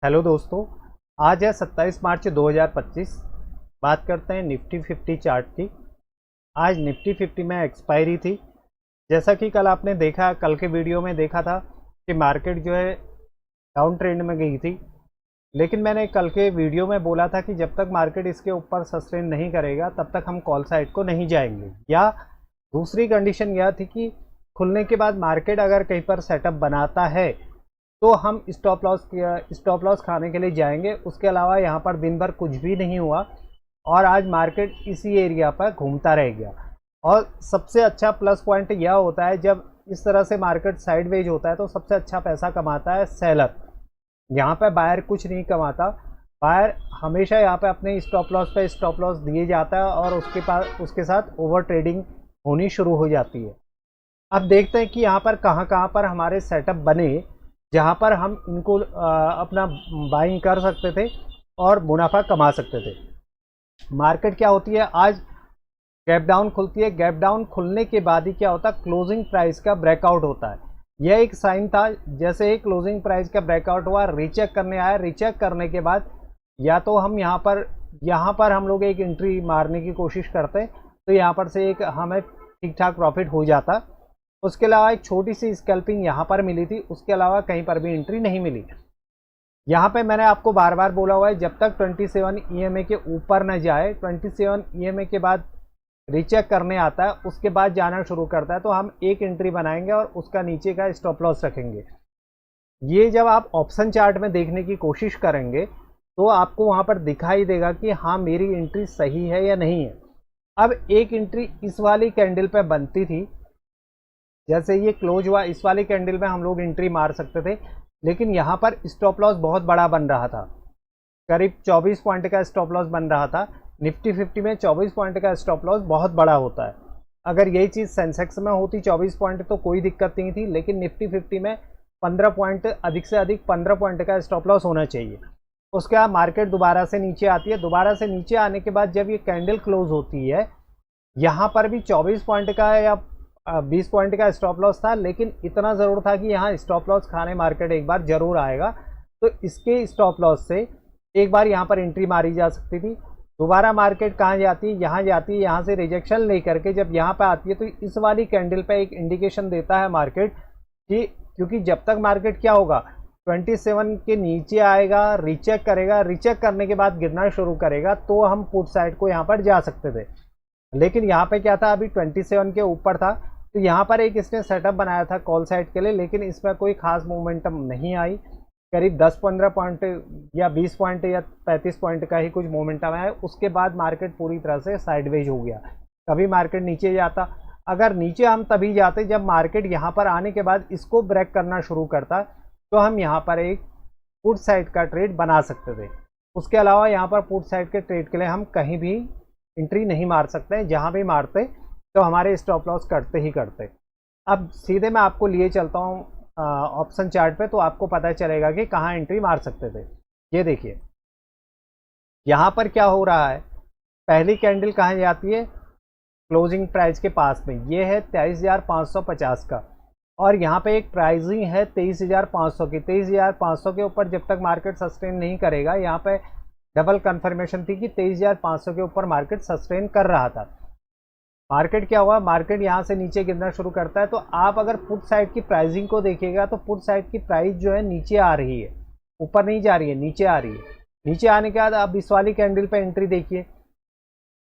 Hello दोस्तों, आज है 27 मार्च 2025। बात करते हैं निफ्टी 50 चार्ट की। आज निफ्टी 50 में एक्सपायरी थी। जैसा कि कल आपने देखा, कल के वीडियो में देखा था कि मार्केट जो है डाउन ट्रेंड में गई थी। लेकिन मैंने कल के वीडियो में बोला था कि जब तक मार्केट इसके ऊपर सस्टेन नहीं करेगा तब तक हम कॉल साइड को नहीं जाएंगे, या दूसरी कंडीशन यह थी कि खुलने के बाद मार्केट अगर कहीं पर सेटअप बनाता है तो हम स्टॉप लॉस खाने के लिए जाएंगे। उसके अलावा यहाँ पर दिन भर कुछ भी नहीं हुआ और आज मार्केट इसी एरिया पर घूमता रह गया। और सबसे अच्छा प्लस पॉइंट यह होता है, जब इस तरह से मार्केट साइडवेज होता है तो सबसे अच्छा पैसा कमाता है सेलर। यहाँ पे बायर कुछ नहीं कमाता। बायर हमेशा यहाँ पे अपने स्टॉप लॉस दिए जाता है और उसके साथ ओवर ट्रेडिंग होनी शुरू हो जाती है। अब देखते हैं कि यहाँ पर कहाँ पर हमारे सेटअप बने जहाँ पर हम इनको अपना बाइंग कर सकते थे और मुनाफा कमा सकते थे। मार्केट क्या होती है, आज गैप डाउन खुलती है। गैप डाउन खुलने के बाद ही क्या होता है, क्लोजिंग प्राइस का ब्रेकआउट होता है। यह एक साइन था। जैसे ही क्लोजिंग प्राइस का ब्रेकआउट हुआ, रीचेक करने आया। रीचेक करने के बाद या तो हम यहाँ पर हम लोग एक एंट्री मारने की कोशिश करते तो यहाँ पर से एक हमें ठीक ठाक प्रॉफिट हो जाता। उसके अलावा एक छोटी सी स्कैल्पिंग यहाँ पर मिली थी, उसके अलावा कहीं पर भी एंट्री नहीं मिली। यहाँ पे मैंने आपको बार बार बोला हुआ है, जब तक 27 EMA के ऊपर न जाए, 27 EMA के बाद रीचेक करने आता है, उसके बाद जाना शुरू करता है तो हम एक एंट्री बनाएंगे और उसका नीचे का स्टॉप लॉस रखेंगे। ये जब आप ऑप्शन चार्ट में देखने की कोशिश करेंगे तो आपको वहाँ पर दिखाई देगा कि हाँ, मेरी एंट्री सही है या नहीं है। अब एक एंट्री इस वाली कैंडल पे बनती थी, जैसे ये क्लोज हुआ इस वाली कैंडल में हम लोग एंट्री मार सकते थे, लेकिन यहाँ पर स्टॉप लॉस बहुत बड़ा बन रहा था। करीब 24 पॉइंट का स्टॉप लॉस बन रहा था। निफ्टी 50 में 24 पॉइंट का स्टॉप लॉस बहुत बड़ा होता है। अगर यही चीज़ सेंसेक्स में होती 24 पॉइंट तो कोई दिक्कत नहीं थी, लेकिन निफ्टी 50 में 15 पॉइंट, अधिक से अधिक 15 पॉइंट का स्टॉप लॉस होना चाहिए। उसके बाद मार्केट दोबारा से नीचे आती है। दोबारा से नीचे आने के बाद जब ये कैंडल क्लोज होती है, यहाँ पर भी 24 पॉइंट का या 20 पॉइंट का स्टॉप लॉस था, लेकिन इतना ज़रूर था कि यहाँ स्टॉप लॉस खाने मार्केट एक बार ज़रूर आएगा। तो इसके स्टॉप लॉस से एक बार यहाँ पर एंट्री मारी जा सकती थी। दोबारा मार्केट कहाँ जाती है, यहाँ जाती है। यहाँ से रिजेक्शन ले करके जब यहाँ पर आती है तो इस वाली कैंडल पे एक इंडिकेशन देता है मार्केट कि, क्योंकि जब तक मार्केट क्या होगा, 27 के नीचे आएगा, रीचेक करेगा, रीचेक करने के बाद गिरना शुरू करेगा, तो हम पुट साइड को यहाँ पर जा सकते थे। लेकिन यहाँ पे क्या था, अभी 27 के ऊपर था तो यहाँ पर एक इसने सेटअप बनाया था कॉल साइड के लिए, लेकिन इसमें कोई खास मोमेंटम नहीं आई। करीब 10-15 पॉइंट या 20 पॉइंट या 35 पॉइंट का ही कुछ मोमेंटम आया। उसके बाद मार्केट पूरी तरह से साइडवेज हो गया। कभी मार्केट नीचे जाता, अगर नीचे हम तभी जाते जब मार्केट यहाँ पर आने के बाद इसको ब्रेक करना शुरू करता, तो हम यहाँ पर एक पुट साइड का ट्रेड बना सकते थे। उसके अलावा यहाँ पर पुट साइड के ट्रेड के लिए हम कहीं भी एंट्री नहीं मार सकते। जहाँ भी मारते तो हमारे स्टॉप लॉस करते ही करते। अब सीधे मैं आपको लिए चलता हूँ ऑप्शन चार्ट पे, तो आपको पता चलेगा कि कहाँ एंट्री मार सकते थे। ये देखिए यहाँ पर क्या हो रहा है, पहली कैंडल कहाँ जाती है, क्लोजिंग प्राइस के पास में। ये है 23,550 का, और यहाँ पे एक प्राइसिंग है 23,500 की। 23,500 के ऊपर जब तक मार्केट सस्टेन नहीं करेगा, यहाँ पे डबल कंफर्मेशन थी कि 23,500 के ऊपर मार्केट सस्टेन कर रहा था। मार्केट क्या हुआ, मार्केट यहाँ से नीचे गिरना शुरू करता है। तो आप अगर पुट साइड की प्राइसिंग को देखिएगा तो पुट साइड की प्राइस जो है नीचे आ रही है, ऊपर नहीं जा रही है, नीचे आ रही है। नीचे आने के बाद अब इस वाली कैंडल पे एंट्री देखिए,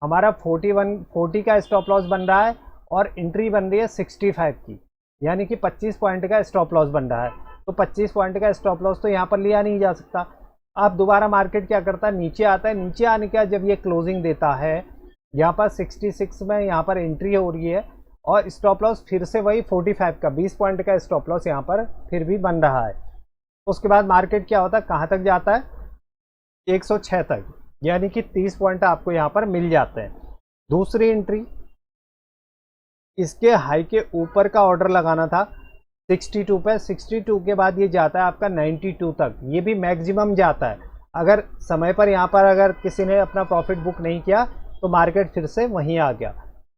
हमारा 40 का स्टॉप लॉस बन रहा है और एंट्री बन रही है 65 की, यानी कि 25 पॉइंट का स्टॉप लॉस बन रहा है। तो 25 पॉइंट का स्टॉप लॉस तो यहाँ पर लिया नहीं जा सकता। अब दोबारा मार्केट क्या करता है, नीचे आता है। नीचे आने के बाद जब ये क्लोजिंग देता है, यहाँ पर 66 में यहाँ पर एंट्री हो रही है और स्टॉप लॉस फिर से वही 45 का 20 पॉइंट का स्टॉप लॉस यहाँ पर फिर भी बन रहा है। उसके बाद मार्केट क्या होता है, कहाँ तक जाता है, 106 तक, यानी कि 30 पॉइंट आपको यहाँ पर मिल जाते हैं। दूसरी एंट्री, इसके हाई के ऊपर का ऑर्डर लगाना था 62 पे। 62 के बाद ये जाता है आपका 92 तक, ये भी मैक्सिमम जाता है। अगर समय पर यहाँ पर अगर किसी ने अपना प्रॉफिट बुक नहीं किया तो मार्केट फिर से वहीं आ गया,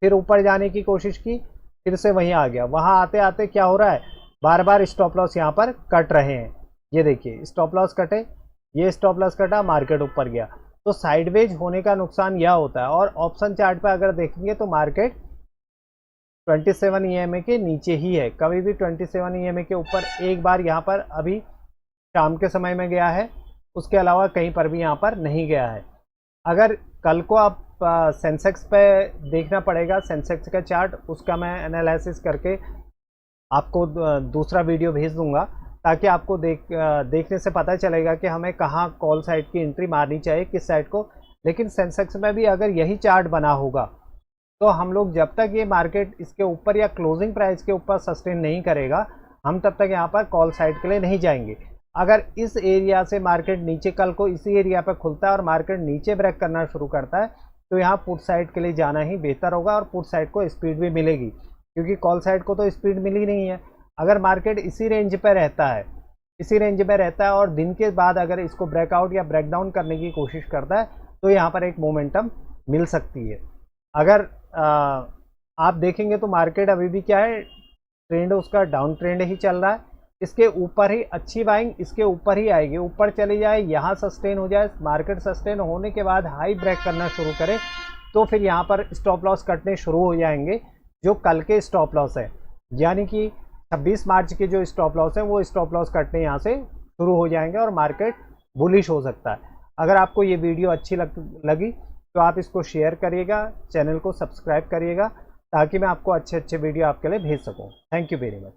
फिर ऊपर जाने की कोशिश की, फिर से वहीं आ गया। वहाँ आते आते क्या हो रहा है, बार बार स्टॉप लॉस यहाँ पर कट रहे हैं। ये देखिए स्टॉप लॉस कटे, ये स्टॉप लॉस कटा, मार्केट ऊपर गया, तो साइडवेज होने का नुकसान यह होता है। और ऑप्शन चार्ट पे अगर देखेंगे तो मार्केट 27 EMA के नीचे ही है, कभी भी 27 EMA के ऊपर एक बार यहाँ पर अभी शाम के समय में गया है, उसके अलावा कहीं पर भी यहाँ पर नहीं गया है। अगर कल को आप सेंसेक्स पे देखना पड़ेगा, सेंसेक्स का चार्ट, उसका मैं एनालिसिस करके आपको दूसरा वीडियो भेज दूंगा, ताकि आपको देखने से पता चलेगा कि हमें कहाँ कॉल साइड की एंट्री मारनी चाहिए, किस साइड को। लेकिन सेंसेक्स में भी अगर यही चार्ट बना होगा तो हम लोग जब तक ये मार्केट इसके ऊपर या क्लोजिंग प्राइस के ऊपर सस्टेन नहीं करेगा, हम तब तक यहाँ पर कॉल साइड के लिए नहीं जाएंगे। अगर इस एरिया से मार्केट नीचे कल को इसी एरिया पर खुलता है और मार्केट नीचे ब्रेक करना शुरू करता है, तो यहाँ पुट साइड के लिए जाना ही बेहतर होगा और पुट साइड को स्पीड भी मिलेगी, क्योंकि कॉल साइड को तो स्पीड मिली नहीं है। अगर मार्केट इसी रेंज पर रहता है, इसी रेंज में रहता है और दिन के बाद अगर इसको ब्रेकआउट या ब्रेकडाउन करने की कोशिश करता है, तो यहाँ पर एक मोमेंटम मिल सकती है। अगर आप देखेंगे तो मार्केट अभी भी क्या है, ट्रेंड उसका डाउन ट्रेंड ही चल रहा है। इसके ऊपर ही अच्छी बाइंग इसके ऊपर ही आएगी, ऊपर चली जाए, यहाँ सस्टेन हो जाए, मार्केट सस्टेन होने के बाद हाई ब्रेक करना शुरू करे, तो फिर यहाँ पर स्टॉप लॉस कटने शुरू हो जाएंगे, जो कल के स्टॉप लॉस है। यानी कि 26 मार्च के जो स्टॉप लॉस है वो स्टॉप लॉस कटने यहाँ से शुरू हो जाएंगे और मार्केट बुलिश हो सकता है। अगर आपको ये वीडियो अच्छी लगी तो आप इसको शेयर करिएगा, चैनल को सब्सक्राइब करिएगा, ताकि मैं आपको अच्छे अच्छे वीडियो आपके लिए भेज सकूँ। Thank you very much.